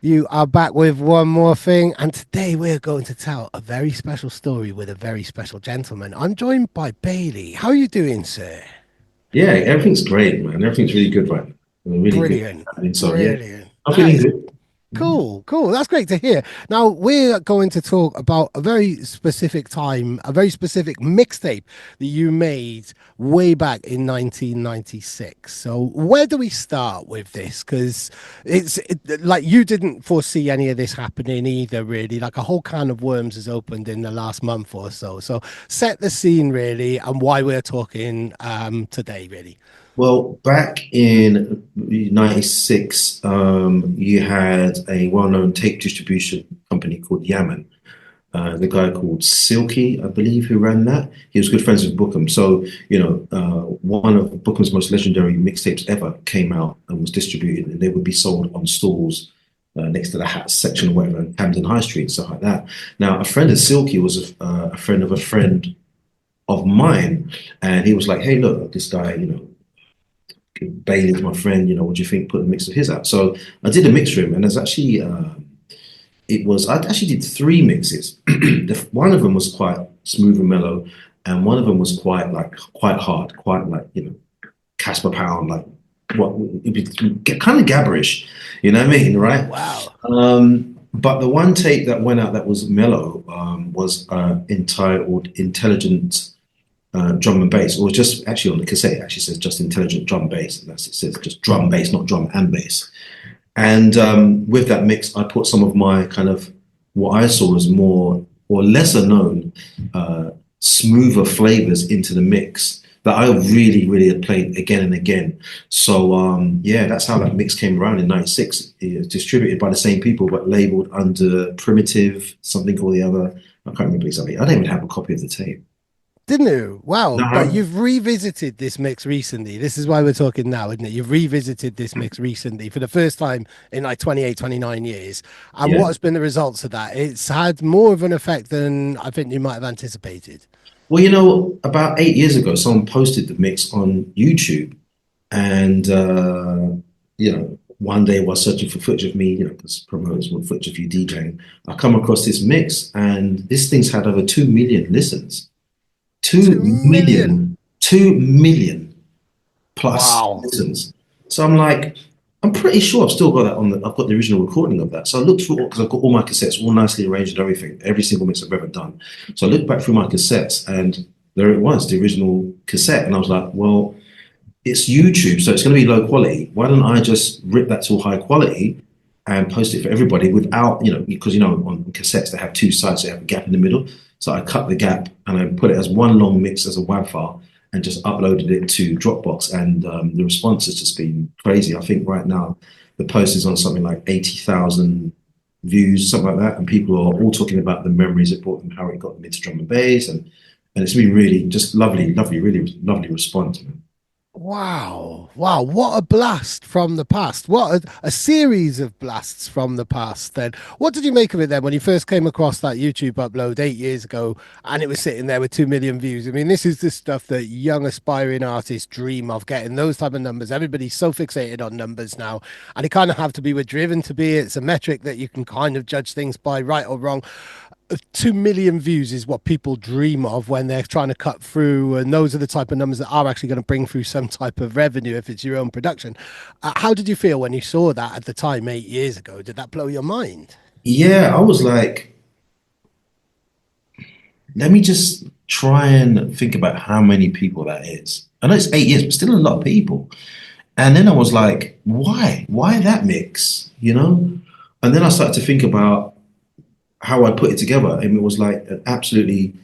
You are back with one more thing, and today we're going to tell a very special story with a very special gentleman. I'm joined by Bailey. How are you doing, sir? Yeah, everything's great, man. Everything's really good right now. Really good Brilliant. happening. So yeah, Brilliant. I'm That feeling is good. cool. Cool. That's great to hear. Now, we're going to talk about a very specific time, a very specific mixtape that you made way back in 1996. So, where do we start with this? Because like you didn't foresee any of this happening either, really. Like a whole can of worms has opened in the last month or so. So, set the scene, really, and why we're talking today, really. Well, back in '96, you had a well-known tape distribution company called Yaman. The guy called Silky, I believe, who ran that. He was good friends with Bookham. So, one of Bookham's most legendary mixtapes ever came out and was distributed, and they would be sold on stalls next to the hats section or whatever, in Camden High Street and stuff like that. Now, a friend of Silky was a friend of a friend of mine, and he was like, "Hey, look, this guy, Bailey's my friend. What do you think? Put a mix of his out." So I did a mix for him, and there's actually I actually did three mixes. One of them was quite smooth and mellow, and one of them was quite hard, quite like Casper Pound, like what it'd be kind of gabberish, you know what I mean, right? Wow. But the one tape that went out that was mellow was entitled "Intelligent Drum and Bass," or just actually on the cassette, it actually says just "Intelligent Drum Bass," and it says just drum bass, not drum and bass. And with that mix, I put some of my kind of what I saw as more or lesser known smoother flavors into the mix that I really, really had played again and again. So yeah, that's how that mix came around in '96. It was distributed by the same people, but labeled under Primitive, something or the other. I can't remember exactly. I don't even have a copy of the tape. Didn't you? Wow. But No. you've revisited this mix recently. This is why we're talking now, isn't it? You've revisited this mix recently for the first time in like 28, 29 years. And what Yeah. has been the results of that? It's had more of an effect than I think you might have anticipated. Well, about 8 years ago, someone posted the mix on YouTube, and one day while searching for footage of me, because promoters want footage of you DJing, I come across this mix, and this thing's had over 2 million listens. Two 2 million. million, 2 million plus Wow. listens. So I'm like, I'm pretty sure I've still got that I've got the original recording of that. So I looked through, because I've got all my cassettes all nicely arranged and everything, every single mix I've ever done. So I looked back through my cassettes, and there it was, the original cassette. And I was like, well, it's YouTube, so it's going to be low quality. Why don't I just rip that to high quality and post it for everybody without, because on cassettes they have two sides, so you have a gap in the middle. So I cut the gap and I put it as one long mix as a WAV file and just uploaded it to Dropbox. And the response has just been crazy. I think right now the post is on something like 80,000 views, something like that, and people are all talking about the memories it brought them, how it got them into drum and bass, and it's been really just lovely, lovely, really lovely response, man. Wow. Wow. What a blast from the past. What a series of blasts from the past then. What did you make of it then when you first came across that YouTube upload 8 years ago and it was sitting there with 2 million views? I mean, this is the stuff that young aspiring artists dream of getting those type of numbers. Everybody's so fixated on numbers now, and it kind of have to be we're driven to be. It's a metric that you can kind of judge things by, right or wrong. 2 million views is what people dream of when they're trying to cut through, and those are the type of numbers that are actually going to bring through some type of revenue if it's your own production. How did you feel when you saw that at the time 8 years ago? Did that blow your mind? Yeah, I was like, let me just try and think about how many people that is. I know it's 8 years, but still a lot of people. And then I was like, why? Why that mix? And then I started to think about how I put it together. And it was like an absolutely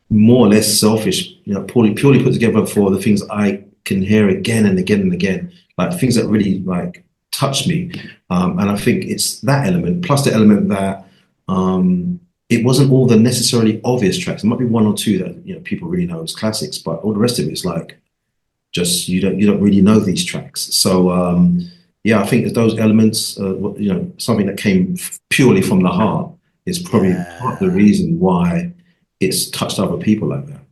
more or less selfish, purely put together for the things I can hear again and again and again, like things that really like touch me. And I think it's that element plus the element that it wasn't all the necessarily obvious tracks. There might be one or two that people really know as classics, but all the rest of it is like just you don't really know these tracks. So yeah, I think that those elements, something that came purely from the heart, is probably part of the Yeah. reason why it's touched other people like that.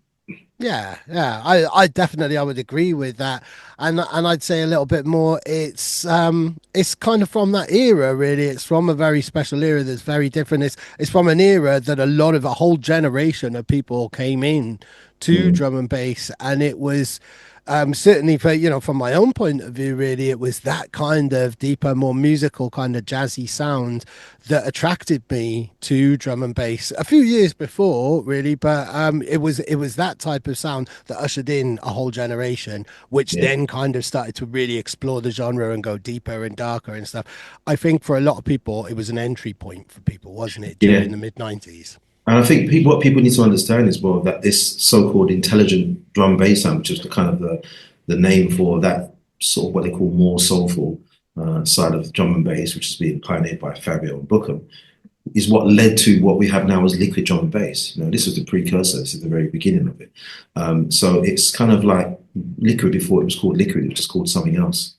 Yeah, yeah, I definitely I would agree with that, and I'd say a little bit more. It's kind of from that era, really. It's from a very special era that's very different. It's from an era that a whole generation of people came in to Mm, drum and bass, and it was certainly for from my own point of view, really, it was that kind of deeper, more musical, kind of jazzy sound that attracted me to drum and bass a few years before, really. But it was that type of sound that ushered in a whole generation, which yeah, then kind of started to really explore the genre and go deeper and darker and stuff. I think for a lot of people, it was an entry point for people, wasn't it, yeah. during the mid 90s? And I think what people need to understand as well that this so-called intelligent drum bass sound, which is the kind of the name for that sort of what they call more soulful side of drum and bass, which is being pioneered by Fabio and Bookham, is what led to what we have now as liquid drum and bass. This was the precursor. This is the very beginning of it. So it's kind of like liquid before it was called liquid. It was just called something else.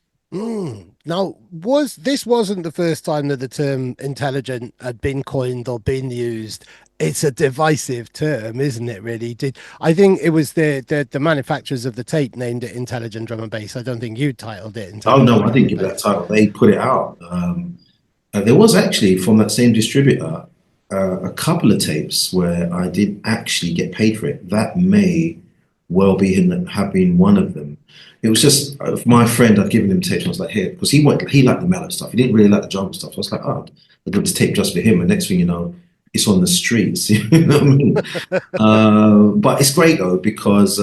Now, wasn't the first time that the term intelligent had been coined or been used? It's a divisive term, isn't it? Really? Did I think it was the manufacturers of the tape named it intelligent drum and bass? I don't think you titled it Oh no, intelligent I drum didn't and give that bass. title. They put it out. There was actually from that same distributor a couple of tapes where I did actually get paid for it. That may well be have been one of them. It was just my friend. I'd given him tapes. And I was like, here, because he liked the mellow stuff. He didn't really like the jungle stuff. So I was like, oh, I got this tape just for him. And next thing you know, it's on the streets. You know what I mean? But it's great though because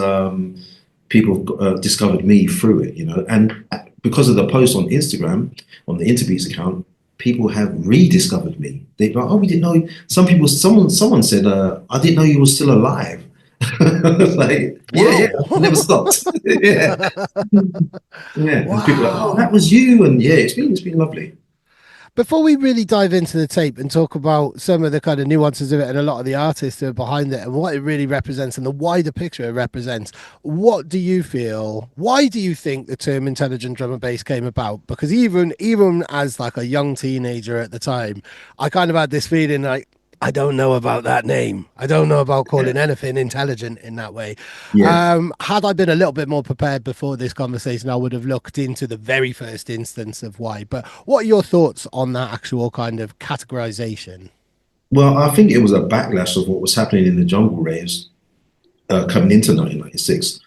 people discovered me through it. And because of the post on Instagram on the Interbeats account, people have rediscovered me. They like, oh, we didn't know. Some people, someone said, I didn't know you were still alive. Like, yeah, yeah, Wow. I never stopped. Yeah, yeah. And people are like, oh, that Wow. was you. And yeah, it's been lovely. Before we really dive into the tape and talk about some of the kind of nuances of it and a lot of the artists who are behind it and what it really represents and the wider picture it represents, what do you feel? Why do you think the term intelligent drum and bass came about? Because even as like a young teenager at the time, I kind of had this feeling like I don't know about that name. I don't know about Yeah, calling anything intelligent in that way. yeah. Had I been a little bit more prepared before this conversation, I would have looked into the very first instance of why. But what are your thoughts on that actual kind of categorization? Well, I think it was a backlash of what was happening in the jungle raves coming into 1996.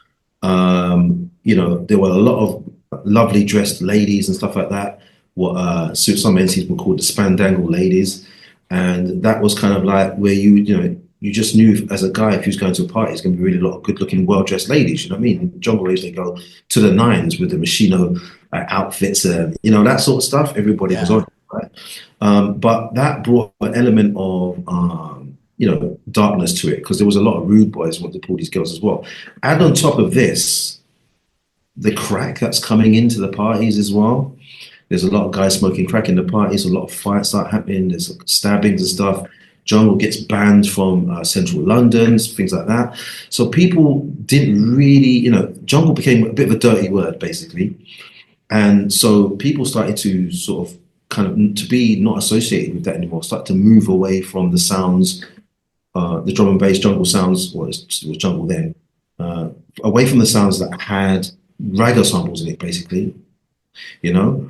There were a lot of lovely dressed ladies and stuff like that. What some MCs were called the Spandangle ladies, and that was kind of like where you just knew as a guy if you was going to a party, it's going to be really a lot of good looking, well dressed ladies. You know what I mean? In jungle raves, they go to the nines with the Machino outfits and that sort of stuff. Everybody was on Yeah, it, right? But that brought an element of darkness to it because there was a lot of rude boys wanting to pull these girls as well. And on top of this, the crack that's coming into the parties as well. There's a lot of guys smoking crack in the parties. A lot of fights start happening. There's stabbings and stuff. Jungle gets banned from central London, things like that. So people didn't really, jungle became a bit of a dirty word, basically. And so people started to sort of kind of to be not associated with that anymore, start to move away from the sounds, the drum and bass jungle sounds, well, it was jungle then, uh, away from the sounds that had ragga samples in it, basically, you know?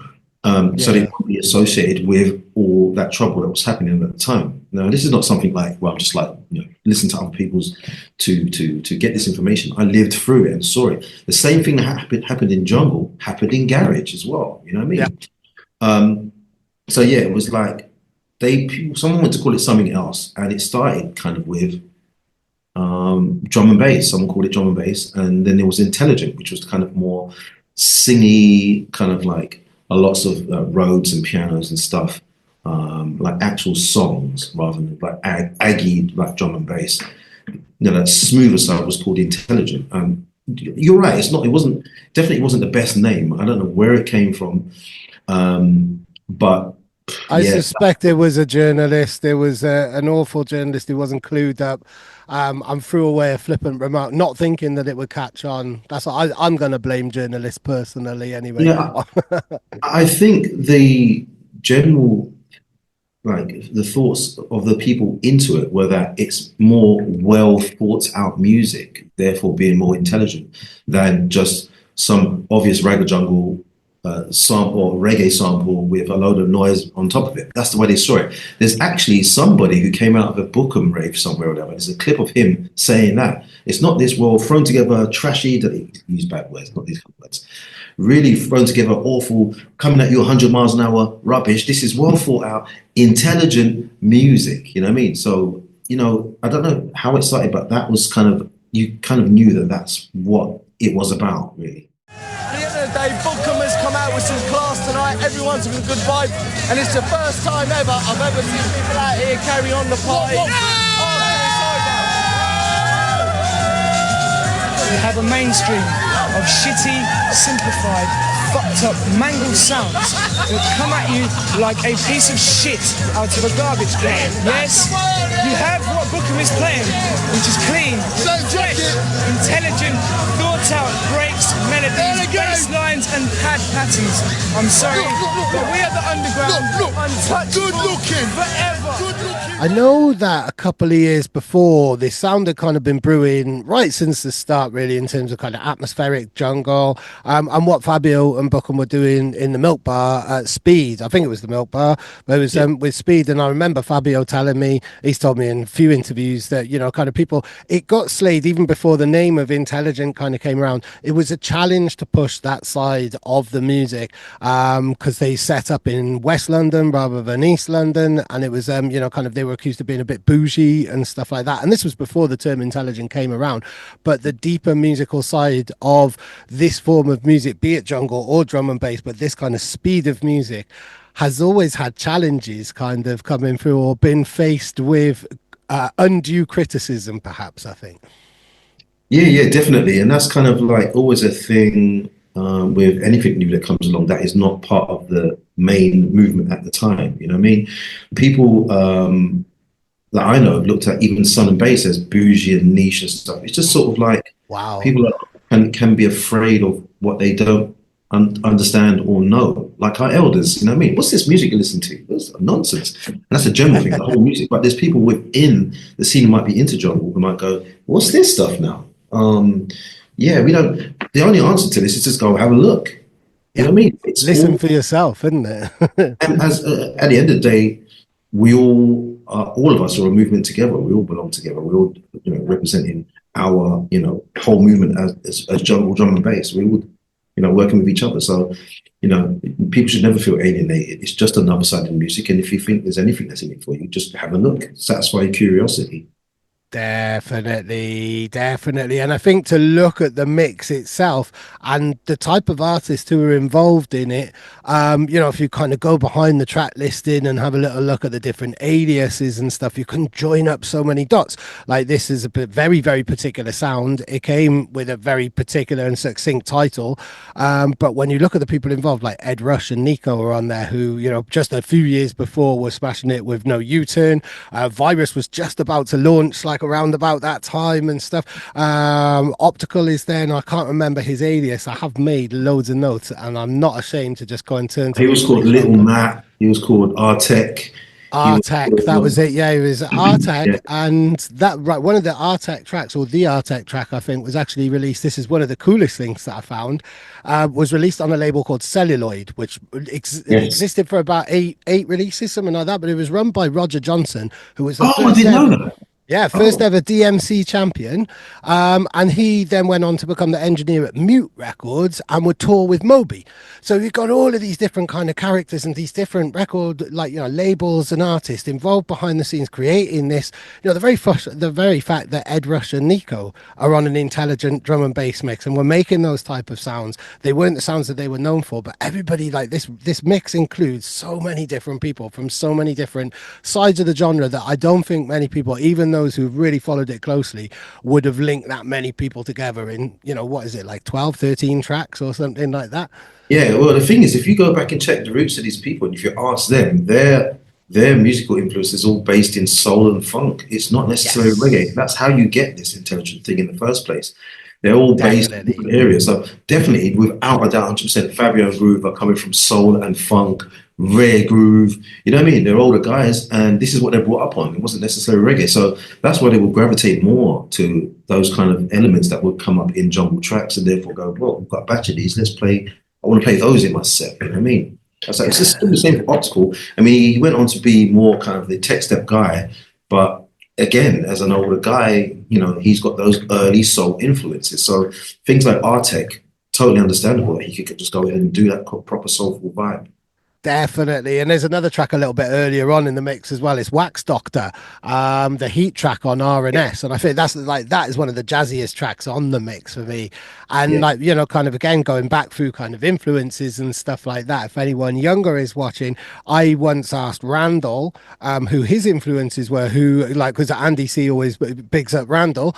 So they yeah, won't be associated with all that trouble that was happening at the time. Now, this is not something like, well, just like, listen to other people's to get this information. I lived through it and saw it. The same thing that happened in jungle happened in garage as well. You know what I yeah, mean? Um, so yeah, it was like someone wanted to call it something else, and it started kind of with drum and bass. Someone called it drum and bass, and then there was intelligent, which was kind of more singy, kind of like a lots of Rhodes and pianos and stuff, like actual songs rather than like aggy like drum and bass. That smoother side was called intelligent. You're right. It's not. It wasn't definitely wasn't the best name. I don't know where it came from, but I yeah, suspect there was a journalist. There was an awful journalist who wasn't clued up and threw away a flippant remark, not thinking that it would catch on. That's what I'm going to blame journalists personally anyway. yeah. I think the general like the thoughts of the people into it were that it's more well thought out music, therefore being more intelligent than just some obvious ragga jungle sample or reggae sample with a load of noise on top of it. That's the way they saw it. There's actually somebody who came out of a Bookham rave somewhere or whatever. There's a clip of him saying that. It's not this well thrown together trashy, that he used bad words, not these words. Really thrown together, awful, coming at you 100 miles an hour, rubbish. This is well thought out, intelligent music. You know what I mean? So, you know, I don't know how it started, but that was kind of, you kind of knew that that's what it was about, really. At the end of the day, Bookham has come out with some class tonight. Everyone's having a good vibe, and it's the first time ever I've ever seen people out here carry on the party. We have a mainstream of shitty, simplified, fucked up, mangled sounds that come at you like a piece of shit out of a garbage can. Yes, you have what Bookham is playing, which is clean, fresh, intelligent, thought out breaks, melodies, bass lines and pad patterns. I'm sorry, but we are the underground, untouchable, forever. I know that a couple of years before, this sound had kind of been brewing right since the start, really, in terms of kind of atmospheric jungle, and what Fabio and Bookham were doing in the Milk Bar at Speed. I think it was the Milk Bar, but it was with Speed. And I remember Fabio telling me, he's told me in a few interviews that, you know, kind of people, it got slayed even before the name of Intelligent kind of came around. It was a challenge to push that side of the music, because they set up in West London rather than East London, and it was, you know, kind of, they were accused of being a bit bougie and stuff like that. And this was before the term intelligent came around. But the deeper musical side of this form of music, be it jungle or drum and bass, but this kind of speed of music has always had challenges kind of coming through, or been faced with undue criticism, perhaps, I think. Yeah, definitely. And that's kind of like always a thing with anything new that comes along that is not part of the main movement at the time. You know what I mean? People that I know have looked at even Sun and Bass as bougie and niche and stuff. It's just sort of like, Wow. people can be afraid of what they don't understand or know. Like our elders, you know what I mean? What's this music you listen to? That's nonsense. And that's a general thing, the whole music. But there's people within the scene who might be into jungle who might go, what's this stuff now? Yeah, we don't. The only answer to this is just go have a look. You know what I mean? It's Listen for yourself, isn't it? and as at the end of the day, we all of us are a movement together. We all belong together. We all, you know, representing our, you know, whole movement as jungle drum and bass. We all, you know, working with each other. So, you know, people should never feel alienated. It's just another side of music. And if you think there's anything that's in it for you, just have a look, satisfy your curiosity. Definitely. And I think to look at the mix itself and the type of artists who are involved in it, you know, if you kind of go behind the track listing and have a little look at the different aliases and stuff, you can join up so many dots. Like, this is a very, very particular sound. It came with a very particular and succinct title. But when you look at the people involved, like Ed Rush and Nico are on there, who, you know, just a few years before were smashing it with No U-Turn. Virus was just about to launch, like around about that time and stuff. Optical is there, and I can't remember his alias. I have made loads of notes, and I'm not ashamed to just go and turn to He was called Little Matt. He was called Artec. Artec, that was it. Yeah, it was Artec. Yeah. And that, right, one of the Artec tracks, or the Artec track, I think, was actually released. This is one of the coolest things that I found. Was released on a label called Celluloid, which existed for about eight releases, something like that. But it was run by Roger Johnson, who was the I first didn't ever, know that. yeah, first ever DMC champion. And he then went on to become the engineer at Mute Records and would tour with Moby. So you've got all of these different kind of characters and these different record, like, you know, labels and artists involved behind the scenes creating this. You know, the very fact that Ed Rush and Nico are on an intelligent drum and bass mix and we're making those type of sounds. They weren't the sounds that they were known for, but everybody, like, this mix includes so many different people from so many different sides of the genre that I don't think many people, even those who've really followed it closely, would have linked that many people together in, you know, what is it, like 12, 13 tracks or something like that? Yeah, well, the thing is, if you go back and check the roots of these people, and if you ask them, their musical influence is all based in soul and funk. It's not necessarily reggae. That's how you get this intelligent thing in the first place. They're all based in different areas. So definitely, without a doubt, 100%, Fabio and Groove are coming from soul and funk, rare groove. You know what I mean? They're older guys, and this is what they're brought up on. It wasn't necessarily reggae, so that's why they will gravitate more to those kind of elements that would come up in jungle tracks, and therefore go, well, we've got a batch of these. Let's play. I want to play those in my set. You know what I mean? It's like, it's just the same for Optical. I mean, he went on to be more kind of the tech step guy, but again, as an older guy, you know, he's got those early soul influences. So things like Artec, totally understandable that he could just go in and do that proper soulful vibe. Definitely. And there's another track a little bit earlier on in the mix as well. It's Wax Doctor, the Heat track on R&S. And I think that's like, that is one of the jazziest tracks on the mix for me. And like, you know, kind of again, going back through kind of influences and stuff like that. If anyone younger is watching, I once asked Randall, who his influences were, who like, because Andy C always bigs up Randall.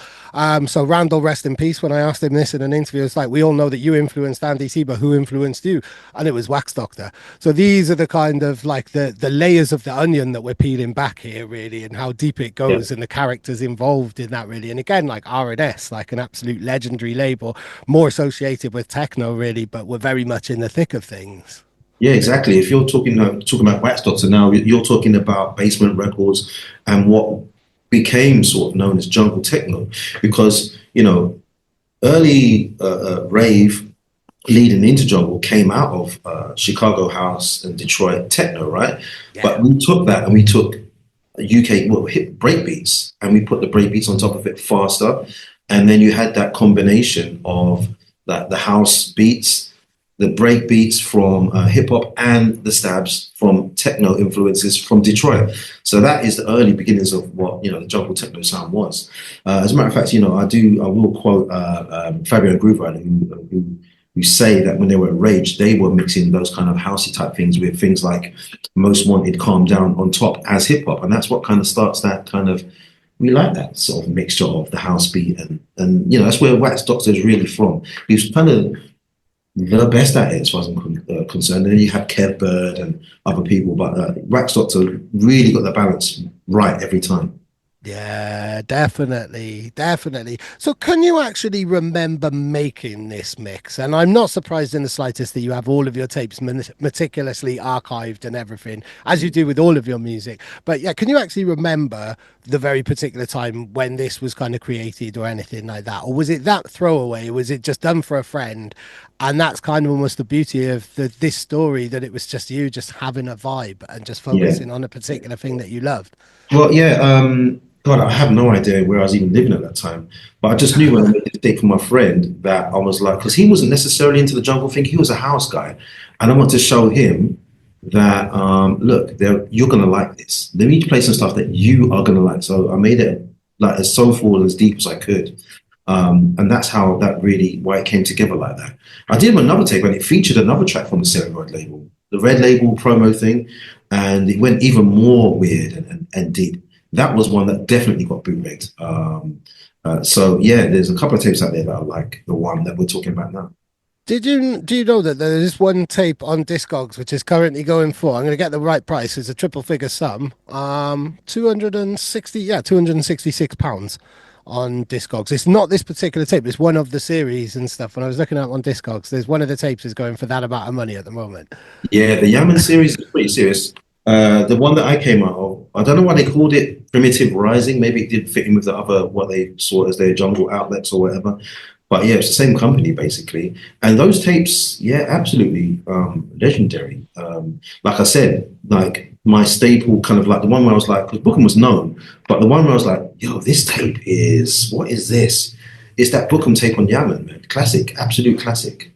So Randall, rest in peace. When I asked him this in an interview, it's like, we all know that you influenced Andy C, but who influenced you? And it was Wax Doctor. So these are the kind of like the layers of the onion that we're peeling back here, really, and how deep it goes and the characters involved in that, really. And again, like R&S, like an absolute legendary label, more associated with techno, really, but we're very much in the thick of things. Yeah, exactly. If you're talking about Wax Doctor now, you're talking about Basement Records and what became sort of known as jungle techno, because you know early rave leading into jungle came out of Chicago house and Detroit techno, right? Yeah. But we took that and we took UK hit breakbeats and we put the breakbeats on top of it faster, and then you had that combination of that the house beats, the break beats from hip hop, and the stabs from techno influences from Detroit. So that is the early beginnings of what, you know, the jungle techno sound was. As a matter of fact, you know, I will quote Fabio Grooverider, who say that when they were at Rage, they were mixing those kind of housey type things with things like Most Wanted, Calm Down on top as hip hop, and that's what kind of starts that kind of. We like that sort of mixture of the house beat and you know, that's where Wax Doctor is really from. He was kind of the best at it as far as I'm concerned. And then you have Kev Bird and other people, but Wax Doctor really got the balance right every time. Yeah, definitely, definitely. So can you actually remember making this mix? And I'm not surprised in the slightest that you have all of your tapes meticulously archived and everything, as you do with all of your music. But yeah, can you actually remember the very particular time when this was kind of created or anything like that? Or was it that throwaway? Was it just done for a friend? And that's kind of almost the beauty of this story, that it was just you just having a vibe and just focusing on a particular thing that you loved. Well, yeah, God, I have no idea where I was even living at that time. But I just knew when I made this tape for my friend that I was like, because he wasn't necessarily into the jungle thing, he was a house guy. And I want to show him that, look, you're going to like this. Let me play some stuff that you are going to like. So I made it like as soulful and as deep as I could. And that's how that really, why it came together like that. I did another tape and it featured another track from the Cerebroid label, the Red Label promo thing. And it went even more weird and deep. That was one that definitely got bootlegged. So yeah, there's a couple of tapes out there that are like the one that we're talking about now. Do you know that there is one tape on Discogs which is currently going for, I'm going to get the right price, it's a triple figure sum, 266 pounds on Discogs. It's not this particular tape, it's one of the series and stuff. When I was looking at on Discogs, there's one of the tapes is going for that amount of money at the moment. Yeah, the Yaman series is pretty serious. The one that I came out of, I don't know why they called it Primitive Rising. Maybe it did fit in with the other, what they saw as their jungle outlets or whatever. But yeah, it's the same company basically. And those tapes, yeah, absolutely legendary. Like I said, like my staple kind of like the one where I was like, because Bookham was known, but the one where I was like, yo, this tape is, what is this? It's that Bookham tape on Yaman, man. Classic, absolute classic.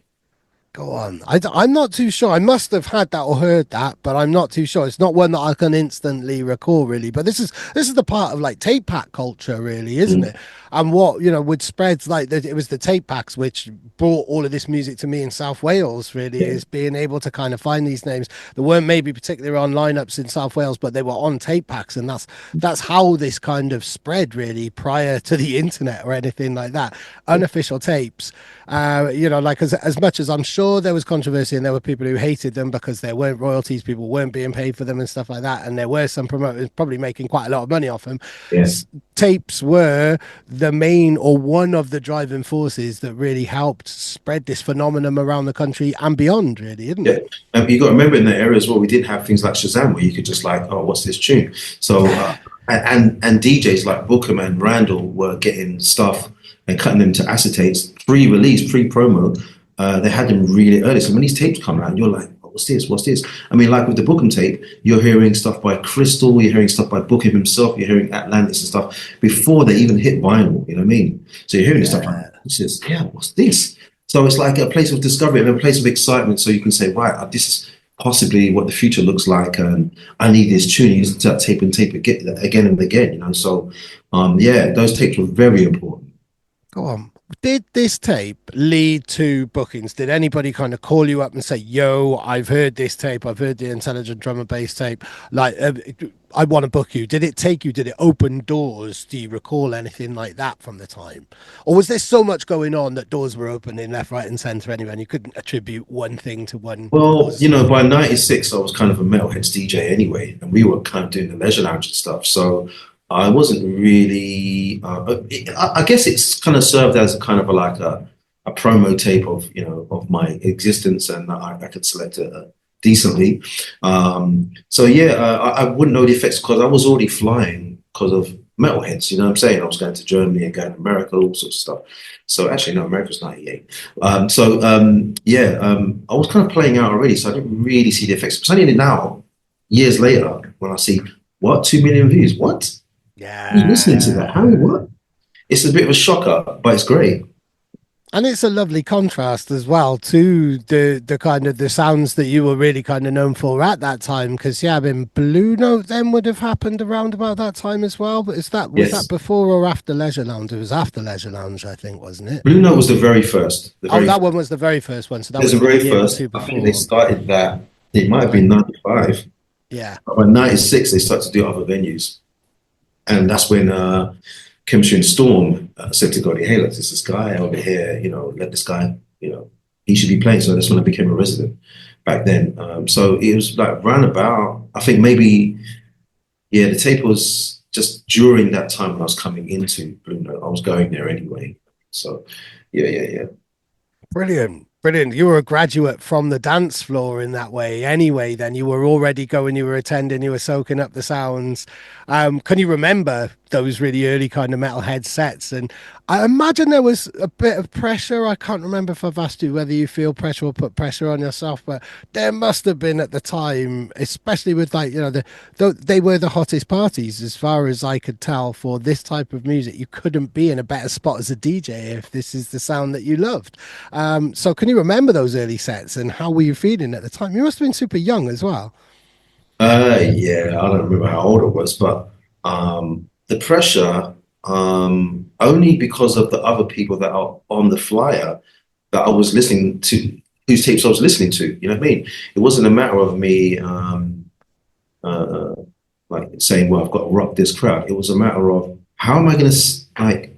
Go on. I'm not too sure. I must have had that or heard that, but I'm not too sure. It's not one that I can instantly recall, really. But this is the part of like tape pack culture, really, isn't it? And what, you know, with spreads like it was the tape packs which brought all of this music to me in South Wales, really, is being able to kind of find these names that weren't maybe particularly on lineups in South Wales, but they were on tape packs. And that's how this kind of spread, really, prior to the internet or anything like that. Unofficial tapes, you know, like as much as I'm sure sure there was controversy and there were people who hated them because there weren't royalties, people weren't being paid for them and stuff like that. And there were some promoters probably making quite a lot of money off them. Yeah. Tapes were the main or one of the driving forces that really helped spread this phenomenon around the country and beyond, really, isn't Yeah, it? you got to remember in that area as well, we didn't have things like Shazam where you could just like, oh, what's this tune? So, and DJs like Bookham and Randall were getting stuff and cutting them to acetates, pre-release, pre-promo. They had them really early. So when these tapes come out, you're like, oh, what's this? What's this? I mean, like with the Bookham tape, you're hearing stuff by Crystal, you're hearing stuff by Bookham himself, you're hearing Atlantis and stuff before they even hit vinyl, you know what I mean? So you're hearing stuff like, what's this? So it's like a place of discovery and a place of excitement. So you can say, right, this is possibly what the future looks like, and I need this tune. You use that tape again and again, you know. So, yeah, those tapes were very important. Go on. Did this tape lead to bookings? Did anybody kind of call you up and say, yo, I've heard this tape, I've heard the Intelligent Drum and Bass tape, like, I want to book you? Did it open doors? Do you recall anything like that from the time? Or was there so much going on that doors were opening left, right, and centre anyway, and you couldn't attribute one thing to one? Well, you know, by '96, I was kind of a Metalheads DJ anyway, and we were kind of doing the leisure lounge and stuff. So I wasn't really, I guess it's kind of served as a kind of like a promo tape of, you know, of my existence, and I could select it decently. So yeah, I wouldn't know the effects because I was already flying because of Metalheads, you know what I'm saying? I was going to Germany and going to America, all sorts of stuff. So actually, no, America's 98. Yeah, I was kind of playing out already, so I didn't really see the effects. It's only now, years later, when I see, what, 2 million views? What? Yeah. Are you listening to that? How? What? It's a bit of a shocker, but it's great. And it's a lovely contrast as well to the kind of the sounds that you were really kind of known for at that time. Because yeah, I mean, Blue Note then would have happened around about that time as well. But was that before or after Leisure Lounge? It was after Leisure Lounge, I think, wasn't it? Blue Note was the very first. That one was the very first one. So that was the very year or first. two I think before. they started that. It might have been 95. Yeah. But by 96, they started to do other venues, and that's when Chemistry and Storm said to Gotti, hey, look, there's this guy over here, you know, let this guy, you know, he should be playing. So that's when I became a resident back then. So it was like round about, I think maybe, yeah, the tape was just during that time when I was coming into Blue Note. I was going there anyway. So yeah. Brilliant. You were a graduate from the dance floor in that way anyway. Then you were already going, you were attending, you were soaking up the sounds. Can you remember those really early kind of Metalhead sets? And I imagine there was a bit of pressure. I can't remember if I've asked you whether you feel pressure or put pressure on yourself, but there must have been at the time, especially with like, you know, they were the hottest parties as far as I could tell for this type of music. You couldn't be in a better spot as a DJ if this is the sound that you loved. So can you remember those early sets and how were you feeling at the time? You must have been super young as well. Yeah, I don't remember how old I was, but the pressure, only because of the other people that are on the flyer that I was listening to, whose tapes I was listening to, you know what I mean? It wasn't a matter of me like saying, well, I've got to rock this crowd. It was a matter of how am I going to, like,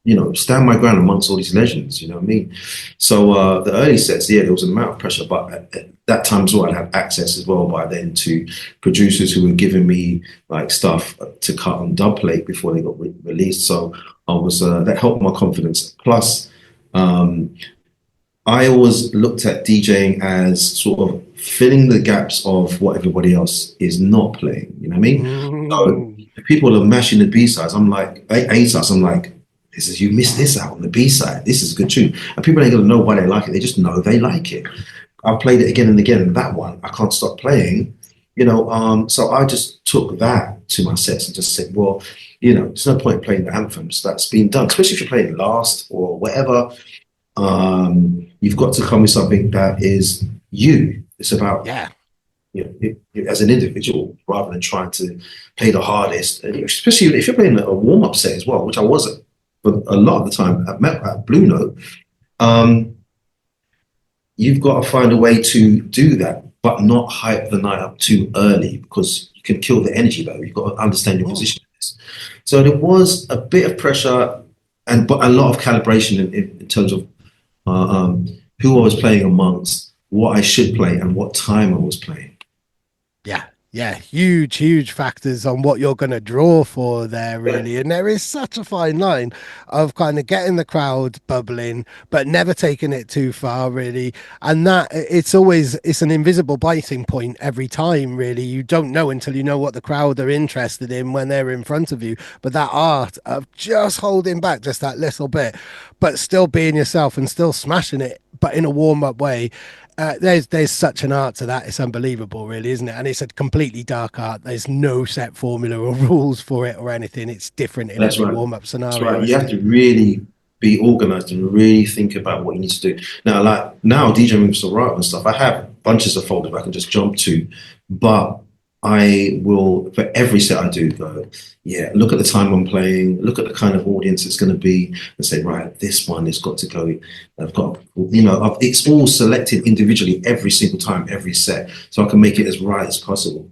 you know, stand my ground amongst all these legends, you know what I mean? So the early sets, yeah, there was an amount of pressure, but at that time as well, I had access as well by then to producers who were giving me like stuff to cut on dub plate before they got released. So I was, that helped my confidence. Plus, I always looked at DJing as sort of filling the gaps of what everybody else is not playing, you know what I mean? So if people are mashing the B-sides, I'm like, A-sides, I'm like, this is, you missed this out on the B-side. This is a good tune. And people ain't gonna know why they like it. They just know they like it. I've played it again and again, and that one, I can't stop playing, you know, so I just took that to my sets and just said, well, you know, there's no point playing the anthems that's been done, especially if you're playing last or whatever. You've got to come with something that is you. It's about, you know, as an individual, rather than trying to play the hardest, especially if you're playing a warm-up set as well, which I wasn't. But a lot of the time at Blue Note, you've got to find a way to do that, but not hype the night up too early because you can kill the energy though. You've got to understand your position. So there was a bit of pressure but a lot of calibration in terms of who I was playing amongst, what I should play, and what time I was playing. Yeah, huge factors on what you're going to draw for there, really. And there is such a fine line of kind of getting the crowd bubbling, but never taking it too far, really. And that it's an invisible biting point every time, really. You don't know until you know what the crowd are interested in when they're in front of you. But that art of just holding back just that little bit, but still being yourself and still smashing it, but in a warm up way. There's such an art to that. It's unbelievable, really, isn't it? And it's a completely dark art. There's no set formula or rules for it or anything. It's different in That's every right. warm-up That's scenario, right. You isn't have it? to really be organized and really think about what you need to do. Now, like now, DJing with Serato and stuff, I have bunches of folders I can just jump to, but I will, for every set I do, go, yeah, look at the time I'm playing, look at the kind of audience it's going to be, and say, right, this one has got to go. I've got, it's all selected individually every single time, every set, so I can make it as right as possible.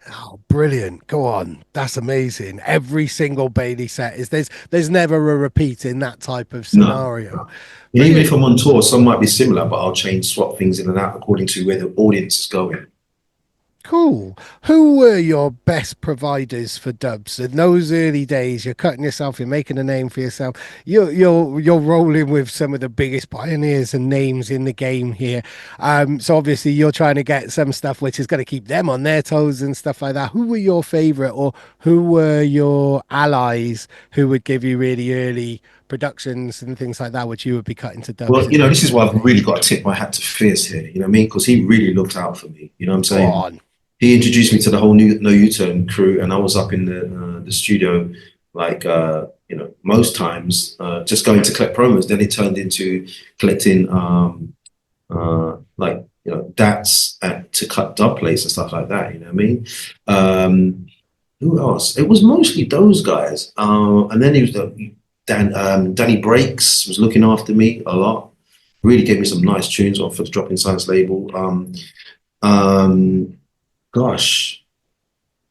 Oh, brilliant. Go on. That's amazing. Every single Bailey set is there's never a repeat in that type of No. scenario. And even if Brilliant. I'm on tour, some might be similar, but I'll change, swap things in and out according to where the audience is going. Cool. Who were your best providers for dubs in those early days? You're cutting yourself, you're making a name for yourself. You're rolling with some of the biggest pioneers and names in the game here. So obviously you're trying to get some stuff which is going to keep them on their toes and stuff like that. Who were your favorite, or who were your allies who would give you really early productions and things like that, which you would be cutting to dubs Well, in those this is early why I've really days? got to tip my hat to Fierce here, you know what I mean? Because he really looked out for me, you know what I'm Go saying? on. He introduced me to the whole new No U-Turn crew, and I was up in the studio, like, most times, just going to collect promos. Then it turned into collecting, DATs to cut dub plates and stuff like that, you know what I mean? Who else? It was mostly those guys. And then he was Danny Breaks was looking after me a lot. Really gave me some nice tunes off for the Drop In Science label. Um, gosh,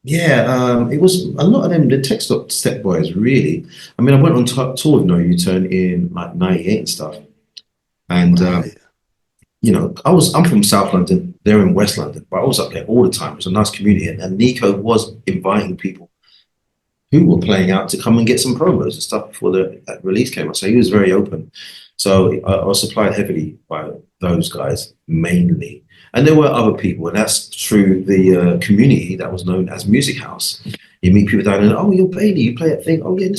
yeah, it was a lot of them, the tech step boys, really. I mean, I went on tour with No U-Turn in like 98 and stuff. And Right. I'm from South London, they're in West London, but I was up there all the time. It was a nice community, and Nico was inviting people who were playing out to come and get some promos and stuff before the release came out. So he was very open. So I was supplied heavily by those guys mainly. And there were other people, and that's through the community that was known as Music House. You meet people down there, oh, you're Bailey, you play that thing. Oh, yeah,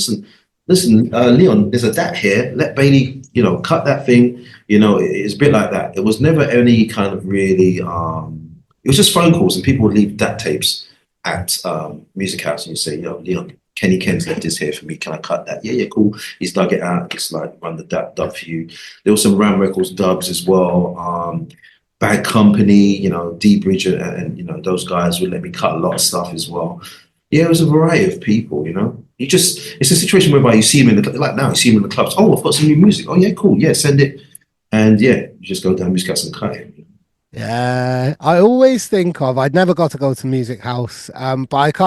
listen, Leon, there's a DAT here. Let Bailey, cut that thing. It's a bit like that. It was never any kind of really, it was just phone calls, and people would leave DAT tapes at Music House, and you say, Leon, Kenny Ken's left this here for me. Can I cut that? Yeah, cool. He's dug it out. Just like run the dub for you. There was some Ram Records dubs as well. Bad Company, D Bridge, and those guys would let me cut a lot of stuff as well. Yeah, it was a variety of people. It's a situation whereby you see them like now, you see them in the clubs. Oh, I've got some new music. Oh, yeah, cool. Yeah, send it. And yeah, you just go down Music House and cut it. Yeah, I always think of, I'd never got to go to Music House, but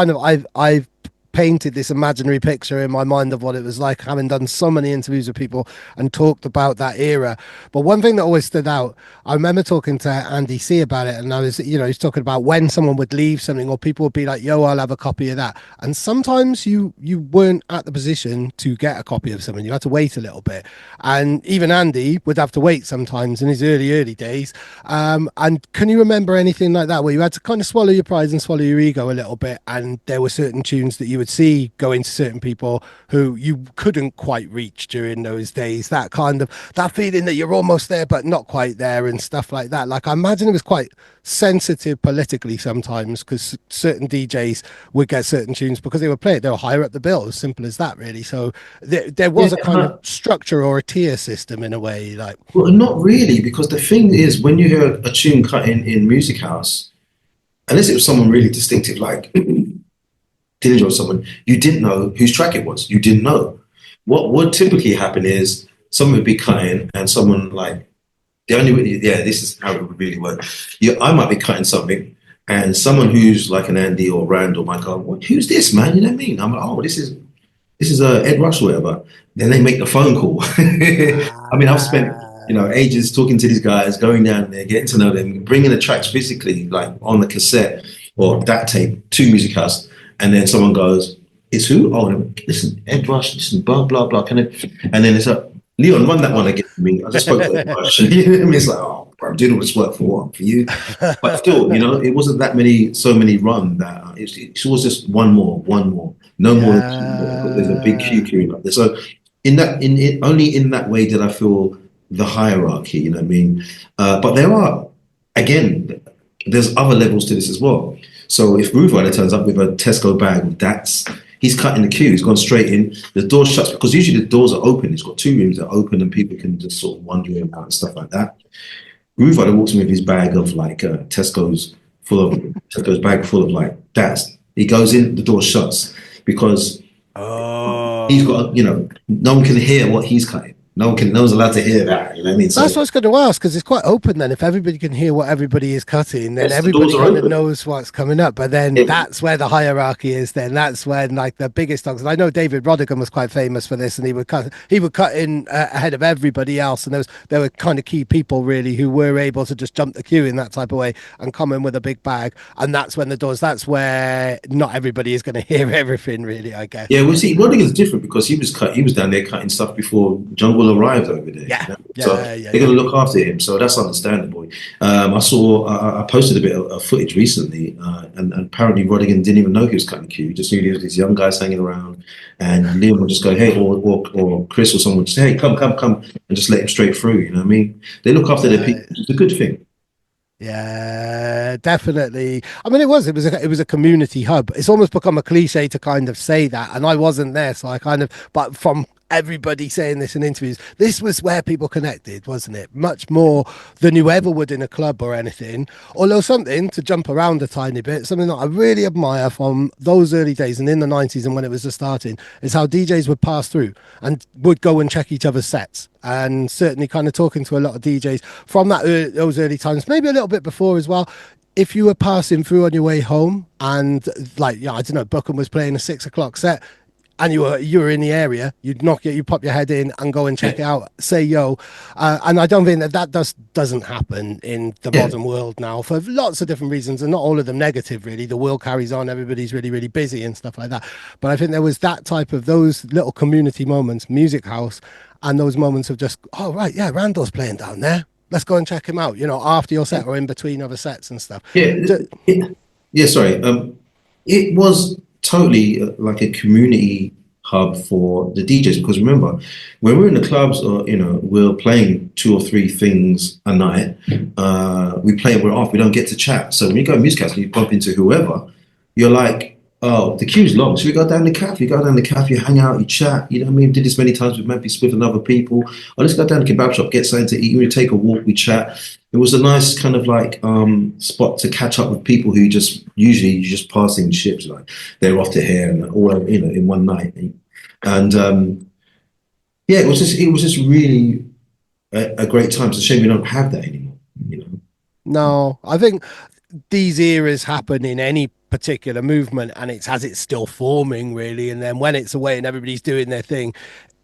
I've painted this imaginary picture in my mind of what it was like, having done so many interviews with people and talked about that era. But one thing that always stood out, I remember talking to Andy C about it, and he's talking about when someone would leave something, or people would be like, yo, I'll have a copy of that. And sometimes you weren't at the position to get a copy of something. You had to wait a little bit. And even Andy would have to wait sometimes in his early days. And can you remember anything like that where you had to kind of swallow your pride and swallow your ego a little bit, and there were certain tunes that you would see going to certain people who you couldn't quite reach during those days? That kind of that feeling that you're almost there but not quite there and stuff like that. Like, I imagine it was quite sensitive politically sometimes, because certain DJs would get certain tunes because they were higher up the bill, as simple as that, really. So there was a kind of structure or a tier system in a way, like. Well, not really, because the thing is, when you hear a tune cut in Music House, unless it was someone really distinctive, like Dillinger or someone, you didn't know whose track it was. You didn't know. What would typically happen is someone would be cutting, and someone like, the only way, yeah, this is how it would really work. I might be cutting something, and someone who's like an Andy or Randall might go, who's this, man? You know what I mean? I'm like, oh, this is Ed Rush or whatever. Then they make the phone call. I mean, I've spent ages talking to these guys, going down there, getting to know them, bringing the tracks physically, like on the cassette or that tape to Music House, and then someone goes, "It's who? Oh, listen, Ed Rush, listen, blah blah blah." And then it's like, "Leon, run that one again for me. I just spoke to Ed Rush." You know what I mean? It's like, "Oh, bro, I'm doing all this work for what? For you?" But still, it wasn't so many run that it was just one more, no more than two more. Because there's a big queue up there. So only in that way did I feel the hierarchy. You know what I mean? But there are, again, there's other levels to this as well. So if Groove Rider turns up with a Tesco bag of Dats, he's cutting the queue. He's gone straight in. The door shuts because usually the doors are open. He's got 2 rooms that are open and people can just sort of wander in out and stuff like that. Groove Rider walks in with his bag of like Tesco's bag full of like Dats. He goes in, the door shuts because he's got, no one can hear what he's cutting. No one's allowed to hear that. You know what I mean? So That's what I was going to ask, because it's quite open then. If everybody can hear what everybody is cutting, then Yes, the everybody doors are kind of open. knows what's coming up. But then Yeah. that's where the hierarchy is. Then that's when like the biggest dogs. And I know David Rodigan was quite famous for this, and he would cut in ahead of everybody else. And there were kind of key people really who were able to just jump the queue in that type of way and come in with a big bag. And that's when the doors. That's where not everybody is going to hear everything really, I guess. Yeah, well, see, Rodigan's different because he was down there cutting stuff before Jungle arrived over there. Yeah, So they're going to look after him. So that's understandable. I posted a bit of footage recently, and apparently Rodigan didn't even know he was cutting queue. He just knew there was these young guys hanging around, and Liam would just go, "Hey," or Chris or someone would just say, "Hey, come," and just let him straight through. You know what I mean? They look after their people. It's a good thing. Yeah, definitely. I mean, it was a community hub. It's almost become a cliche to kind of say that, and I wasn't there, so but from everybody saying this in interviews, this was where people connected, wasn't it? Much more than you ever would in a club or anything. Although something to jump around a tiny bit, something that I really admire from those early days and in the 90s and when it was just starting, is how DJs would pass through and would go and check each other's sets. And certainly kind of talking to a lot of DJs from those early times, maybe a little bit before as well. If you were passing through on your way home and like, I don't know, Buckham was playing a 6 o'clock set, and you were in the area, you'd pop your head in and go and check it out, say yo. And I don't think that doesn't happen in the modern world now for lots of different reasons, and not all of them negative really. The world carries on, everybody's really, really busy and stuff like that. But I think there was that type of those little community moments, Music House, and those moments of just, oh right, yeah, Randall's playing down there. Let's go and check him out, after your set or in between other sets and stuff. Yeah. Sorry. It was totally like a community hub for the DJs because remember, when we're in the clubs or we're playing 2 or 3 things a night, we're off. We don't get to chat. So when you go to Music House and you bump into whoever, you're like, oh, the queue's long. So we go down the cafe. You hang out, you chat. You know what I mean? Did this many times with Memphis Swift and other people. Or let's go down to the kebab shop, get something to eat. We take a walk, we chat. It was a nice kind of like spot to catch up with people who usually just passing ships, like they're off to here and all in one night. And it was just really a great time. It's a shame we don't have that anymore. No, I think these eras happen in any particular movement and it's as it's still forming really, and then when it's away and everybody's doing their thing,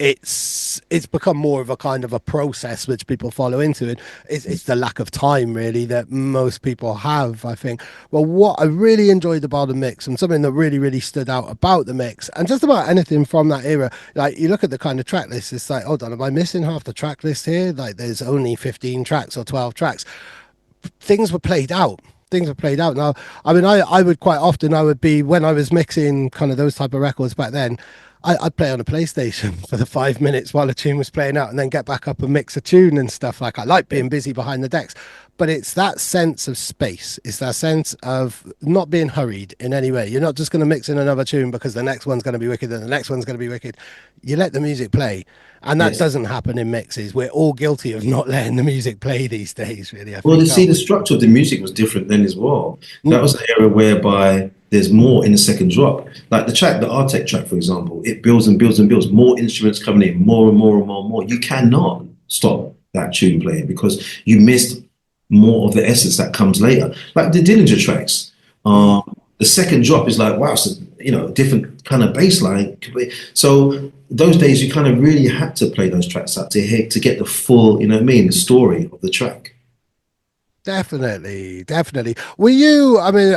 it's become more of a kind of a process which people follow into it. It's the lack of time really that most people have, I think. Well, what I really enjoyed about the mix and something that really, really stood out about the mix and just about anything from that era, like you look at the kind of track list, it's like, hold on, am I missing half the track list here? Like there's only 15 tracks or 12 tracks. Things were played out. Now, I mean, I would quite often, when I was mixing kind of those type of records back then, I'd play on a PlayStation for the 5 minutes while a tune was playing out and then get back up and mix a tune and stuff. Like I like being busy behind the decks, but it's that sense of space. It's that sense of not being hurried in any way. You're not just going to mix in another tune because the next one's going to be wicked and the next one's going to be wicked. You let the music play. And that doesn't happen in mixes. We're all guilty of not letting the music play these days, really. The structure of the music was different then as well. That was an era whereby there's more in the second drop. Like the Artec track, for example, it builds and builds and builds. More instruments coming in, more and more and more and more. You cannot stop that tune playing because you missed more of the essence that comes later. Like the Dillinger tracks, the second drop is like, wow, it's a, you know, different kind of bass line. So those days you kind of really had to play those tracks out to hear, to get the full, you know what I mean, the story of the track. Definitely, definitely. Were you, I mean,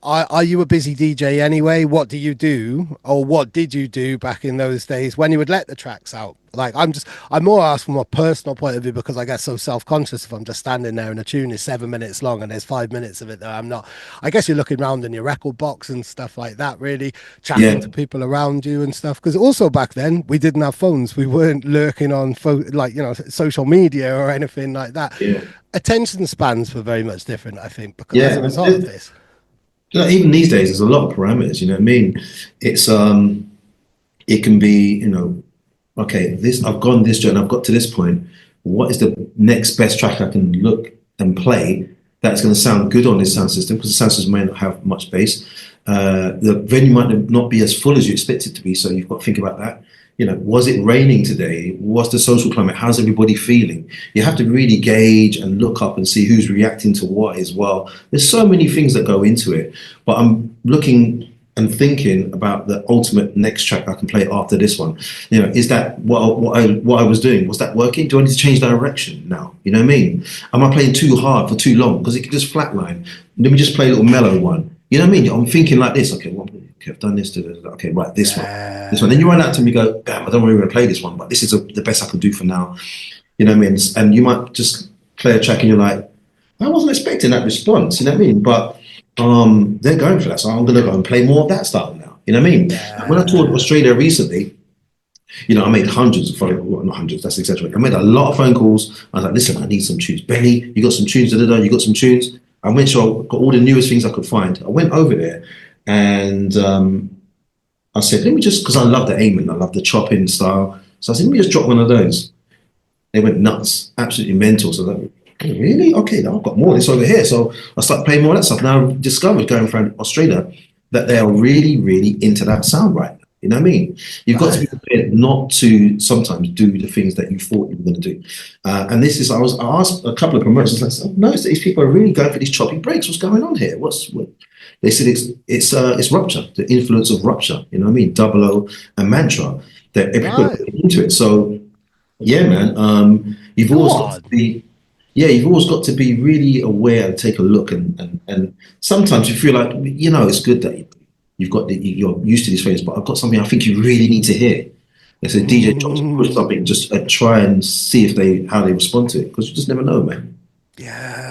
are you a busy DJ anyway? What do you do, or what did you do back in those days when you would let the tracks out? Like, I'm more asked from a personal point of view because I get so self-conscious if I'm just standing there and a tune is 7 minutes long and there's 5 minutes of it that I'm not. I guess you're looking around in your record box and stuff like that, really chatting Yeah. to people around you and stuff. Because also back then we didn't have phones, we weren't lurking on like social media or anything like that. Yeah. Attention spans were very much different, I think, because as Yeah. a result of this. You know, even these days, there's a lot of parameters, you know what I mean? It's, it can be, you know, okay, this, I've gone this journey, I've got to this point. What is the next best track I can look and play that's going to sound good on this sound system? Because the sound system may not have much bass. The venue might not be as full as you expect it to be, so you've got to think about that. You know, was it raining today? What's the social climate? How's everybody feeling? You have to really gauge and look up and see who's reacting to what as well. There's so many things that go into it, but I'm looking and thinking about the ultimate next track I can play after this one. You know, is that what I was doing? Was that working? Do I need to change direction now? You know what I mean? Am I playing too hard for too long? Because it can just flatline. Let me just play a little mellow one. You know what I mean? I'm thinking like this. Okay, well, okay, I've done this. Okay, right, this one, this one. Then you run out to me, go, damn, I don't really want to play this one, but this is the best I can do for now. You know what I mean? And you might just play a track and you're like, I wasn't expecting that response. You know what I mean? But they're going for that, so I'm going to go and play more of that style now. You know what I mean? When I toured Australia recently, you know, I made hundreds of phone, well, not hundreds, that's exaggerated. I made a lot of phone calls. I was like, listen, I need some tunes. Benny, you got some tunes, you got some tunes. I went, sure, I got all the newest things I could find. I went over there and I said, let me just, because I love the aiming, I love the chopping style. So I said, let me just drop one of those. They went nuts, absolutely mental. So I was like, oh, really? Okay, now I've got more of this over here. So I started playing more of that stuff. Now I've discovered going around Australia that they are really, really into that sound right now. You know what I mean? You've got to be prepared not to sometimes do the things that you thought you were going to do. And this is, I asked a couple of promoters, I said, no, these people are really going for these choppy breaks. What's going on here? What? They said it's Rupture, the influence of Rupture. You know what I mean? Double O and Mantra. That everybody into it. So yeah, man. You've always got to be. Yeah, you've always got to be really aware and take a look, and sometimes you feel like, you know, it's good that you're used to these things, but I've got something I think you really need to hear. It's a DJ job to push something, just try and see how they respond to it, because you just never know, man. Yeah.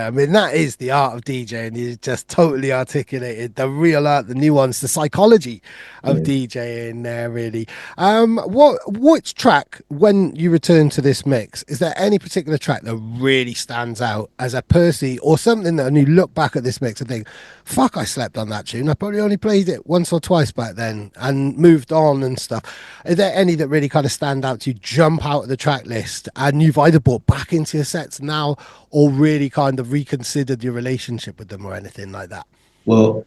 I mean, that is the art of DJing. You just totally articulated the real art, the nuance, the psychology of DJing there, really. Which track, when you return to this mix, is there any particular track that really stands out as a Percy or something that when you look back at this mix and think, fuck, I slept on that tune. I probably only played it once or twice back then and moved on and stuff. Are there any that really kind of stand out to you, jump out of the track list, and you've either brought back into your sets now or really kind of reconsidered your relationship with them or anything like that? Well,